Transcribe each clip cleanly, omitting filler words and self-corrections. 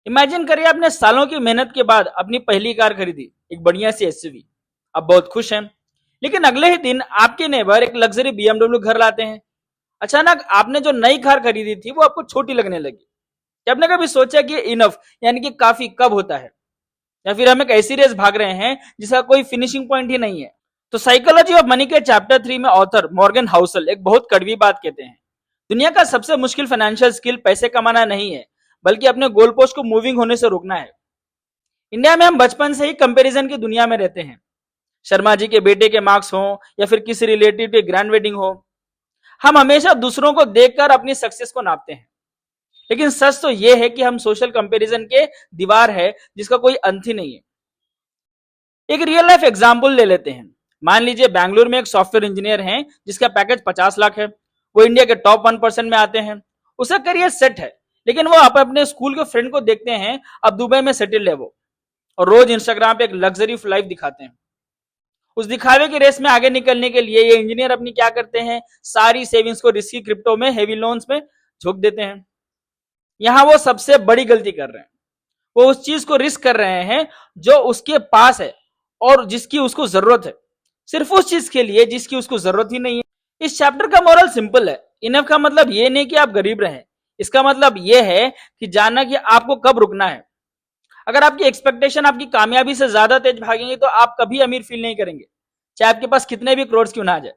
Imagine करिए आपने सालों की मेहनत के बाद अपनी पहली कार खरीदी, एक बढ़िया सी एसयूवी। अब बहुत खुश हैं, लेकिन अगले ही दिन आपके नेबर एक लग्जरी बीएमडब्ल्यू घर लाते हैं। अचानक आपने जो नई कार खरीदी थी वो आपको छोटी लगने लगी। क्या आपने कभी सोचा कि इनफ यानी कि काफी कब होता है, या फिर हम एक ऐसी रेस भाग रहे हैं जिसका कोई फिनिशिंग पॉइंट ही नहीं है? तो साइकोलॉजी ऑफ मनी के चैप्टर 3 में ऑथर मॉर्गन हाउसल एक बहुत कड़वी बात कहते हैं। दुनिया का सबसे मुश्किल फाइनेंशियल स्किल पैसे कमाना नहीं है, बल्कि अपने गोल पोस्ट को मूविंग होने से रोकना है। इंडिया में हम बचपन से ही कंपैरिजन की दुनिया में रहते हैं। शर्मा जी के बेटे के मार्क्स हो या फिर किसी रिलेटिव के ग्रैंड वेडिंग हो, हम हमेशा दूसरों को देखकर अपनी सक्सेस को नापते हैं। लेकिन सच तो यह है कि हम सोशल कंपैरिजन के दीवार है जिसका कोई अंत ही नहीं है। एक रियल लाइफ एग्जांपल ले लेते हैं। मान लीजिए बेंगलुरु में एक सॉफ्टवेयर इंजीनियर है जिसका पैकेज 50 लाख है। वो इंडिया के टॉप 1% में आते हैं। उसका करियर सेट है, लेकिन वो अपने स्कूल के फ्रेंड को देखते हैं, अब दुबई में सेटल्ड है वो, और रोज इंस्टाग्राम पे एक लग्जरी लाइफ दिखाते हैं। उस दिखावे की रेस में आगे निकलने के लिए ये इंजीनियर अपनी क्या करते हैं, सारी सेविंग्स को रिस्की क्रिप्टो में, हेवी लोन्स में झोंक देते हैं। यहां वो सबसे बड़ी गलती कर रहे हैं। वो उस चीज को रिस्क कर रहे हैं जो उसके पास है और जिसकी उसको जरूरत है, सिर्फ उस चीज के लिए जिसकी उसको जरूरत ही नहीं है। इस चैप्टर का मोरल सिंपल है। इनफ का मतलब ये नहीं कि आप गरीब रहें, इसका मतलब ये है कि जानना कि आपको कब रुकना है। अगर आपकी एक्सपेक्टेशन आपकी कामयाबी से ज्यादा तेज भागेंगे तो आप कभी अमीर फील नहीं करेंगे, चाहे आपके पास कितने भी करोड़ क्यों ना आ जाए।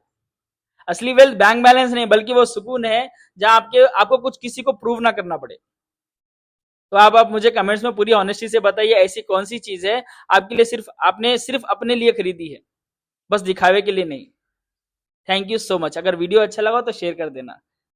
असली वेल्थ बैंक बैलेंस नहीं, बल्कि वो सुकून है जहां आपको कुछ किसी को प्रूव ना करना पड़े। तो आप मुझे कमेंट्स में पूरी ऑनेस्टी से बताइए, ऐसी कौन सी चीज है आपके लिए सिर्फ अपने लिए खरीदी है, बस दिखावे के लिए नहीं। Thank you so much. अगर वीडियो अच्छा लगा तो शेयर कर देना।